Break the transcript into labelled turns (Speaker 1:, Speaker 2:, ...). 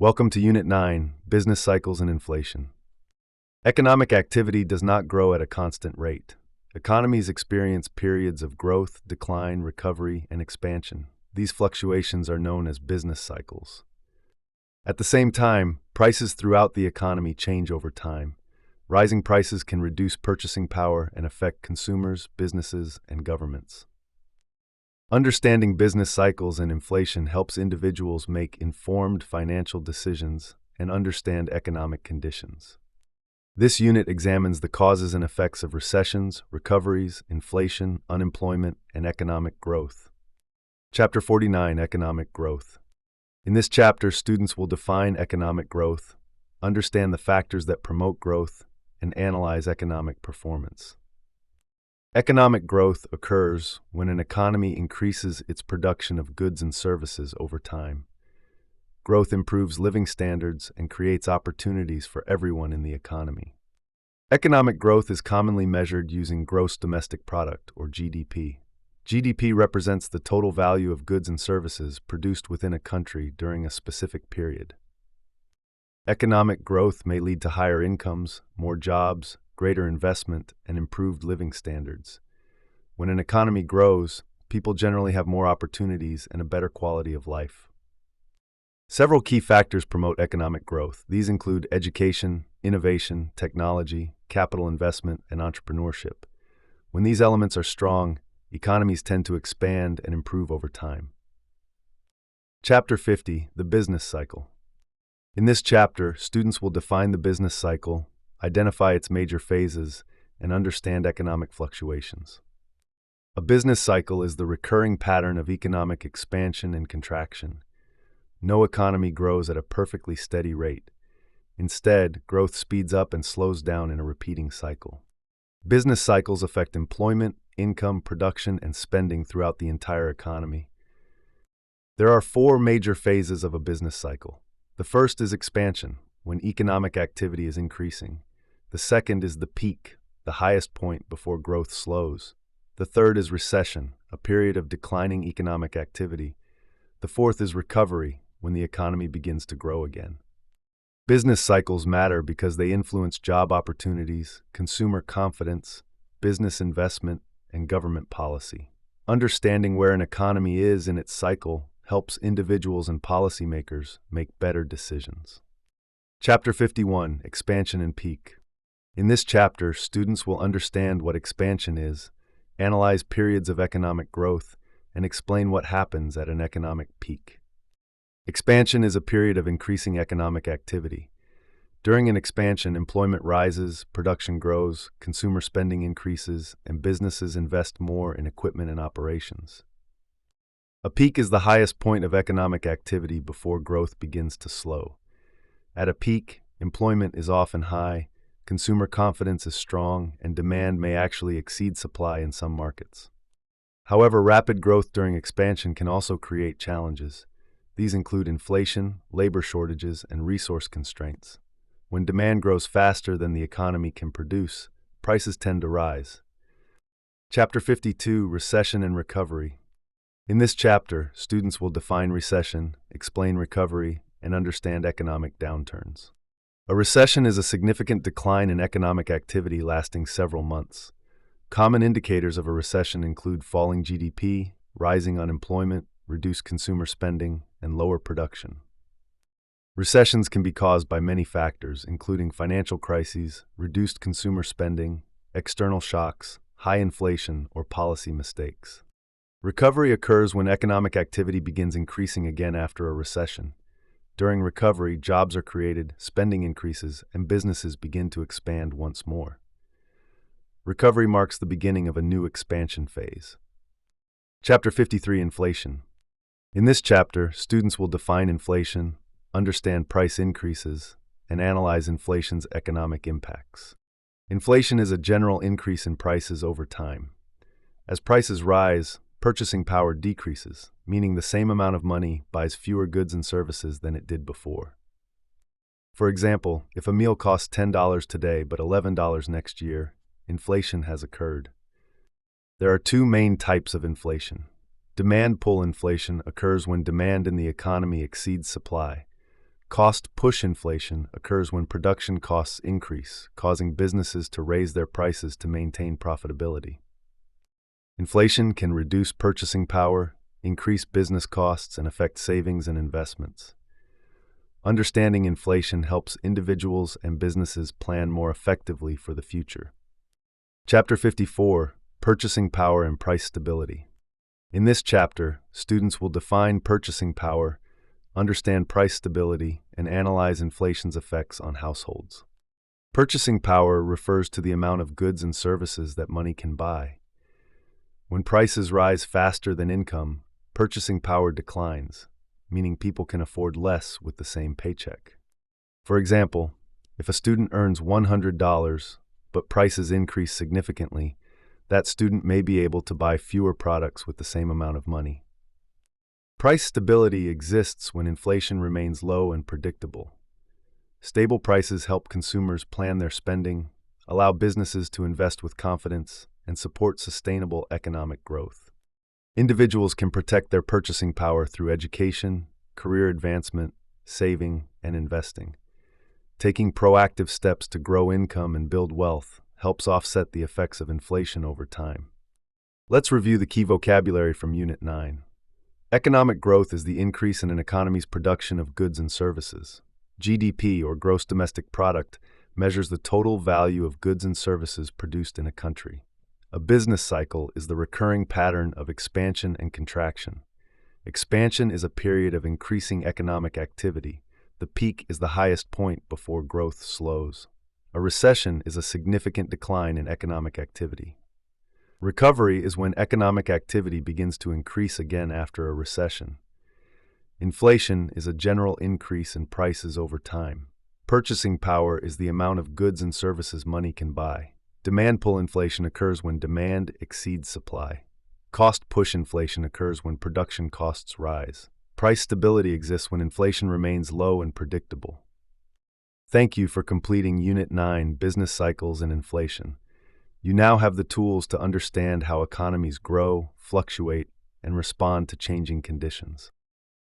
Speaker 1: Welcome to Unit 9, Business Cycles and Inflation. Economic activity does not grow at a constant rate. Economies experience periods of growth, decline, recovery, and expansion. These fluctuations are known as business cycles. At the same time, prices throughout the economy change over time. Rising prices can reduce purchasing power and affect consumers, businesses, and governments. Understanding business cycles and inflation helps individuals make informed financial decisions and understand economic conditions. This unit examines the causes and effects of recessions, recoveries, inflation, unemployment, and economic growth. Chapter 49, Economic Growth. In this chapter, students will define economic growth, understand the factors that promote growth, and analyze economic performance. Economic growth occurs when an economy increases its production of goods and services over time. Growth improves living standards and creates opportunities for everyone in the economy. Economic growth is commonly measured using gross domestic product, or GDP. GDP represents the total value of goods and services produced within a country during a specific period. Economic growth may lead to higher incomes, more jobs, greater investment, and improved living standards. When an economy grows, people generally have more opportunities and a better quality of life. Several key factors promote economic growth. These include education, innovation, technology, capital investment, and entrepreneurship. When these elements are strong, economies tend to expand and improve over time. Chapter 50, The Business Cycle. In this chapter, students will define the business cycle, identify its major phases, and understand economic fluctuations. A business cycle is the recurring pattern of economic expansion and contraction. No economy grows at a perfectly steady rate. Instead, growth speeds up and slows down in a repeating cycle. Business cycles affect employment, income, production, and spending throughout the entire economy. There are four major phases of a business cycle. The first is expansion, when economic activity is increasing. The second is the peak, the highest point before growth slows. The third is recession, a period of declining economic activity. The fourth is recovery, when the economy begins to grow again. Business cycles matter because they influence job opportunities, consumer confidence, business investment, and government policy. Understanding where an economy is in its cycle helps individuals and policymakers make better decisions. Chapter 51, Expansion and Peak. In this chapter, students will understand what expansion is, analyze periods of economic growth, and explain what happens at an economic peak. Expansion is a period of increasing economic activity. During an expansion, employment rises, production grows, consumer spending increases, and businesses invest more in equipment and operations. A peak is the highest point of economic activity before growth begins to slow. At a peak, employment is often high, consumer confidence is strong, and demand may actually exceed supply in some markets. However, rapid growth during expansion can also create challenges. These include inflation, labor shortages, and resource constraints. When demand grows faster than the economy can produce, prices tend to rise. Chapter 52, Recession and Recovery. In this chapter, students will define recession, explain recovery, and understand economic downturns. A recession is a significant decline in economic activity lasting several months. Common indicators of a recession include falling GDP, rising unemployment, reduced consumer spending, and lower production. Recessions can be caused by many factors, including financial crises, reduced consumer spending, external shocks, high inflation, or policy mistakes. Recovery occurs when economic activity begins increasing again after a recession. During recovery, jobs are created, spending increases, and businesses begin to expand once more. Recovery marks the beginning of a new expansion phase. Chapter 53, Inflation. In this chapter, students will define inflation, understand price increases, and analyze inflation's economic impacts. Inflation is a general increase in prices over time. As prices rise, purchasing power decreases, meaning the same amount of money buys fewer goods and services than it did before. For example, if a meal costs $10 today but $11 next year, inflation has occurred. There are two main types of inflation. Demand pull inflation occurs when demand in the economy exceeds supply. Cost-push inflation occurs when production costs increase, causing businesses to raise their prices to maintain profitability. Inflation can reduce purchasing power, increase business costs, and affect savings and investments. Understanding inflation helps individuals and businesses plan more effectively for the future. Chapter 54: Purchasing Power and Price Stability. In this chapter, students will define purchasing power, understand price stability, and analyze inflation's effects on households. Purchasing power refers to the amount of goods and services that money can buy. When prices rise faster than income, purchasing power declines, meaning people can afford less with the same paycheck. For example, if a student earns $100, but prices increase significantly, that student may be able to buy fewer products with the same amount of money. Price stability exists when inflation remains low and predictable. Stable prices help consumers plan their spending, allow businesses to invest with confidence, and support sustainable economic growth. Individuals can protect their purchasing power through education, career advancement, saving, and investing. Taking proactive steps to grow income and build wealth helps offset the effects of inflation over time. Let's review the key vocabulary from Unit 9. Economic growth is the increase in an economy's production of goods and services. GDP, or gross domestic product, measures the total value of goods and services produced in a country. A business cycle is the recurring pattern of expansion and contraction. Expansion is a period of increasing economic activity. The peak is the highest point before growth slows. A recession is a significant decline in economic activity. Recovery is when economic activity begins to increase again after a recession. Inflation is a general increase in prices over time. Purchasing power is the amount of goods and services money can buy. Demand pull inflation occurs when demand exceeds supply. Cost push inflation occurs when production costs rise. Price stability exists when inflation remains low and predictable. Thank you for completing Unit 9, Business Cycles and Inflation. You now have the tools to understand how economies grow, fluctuate, and respond to changing conditions.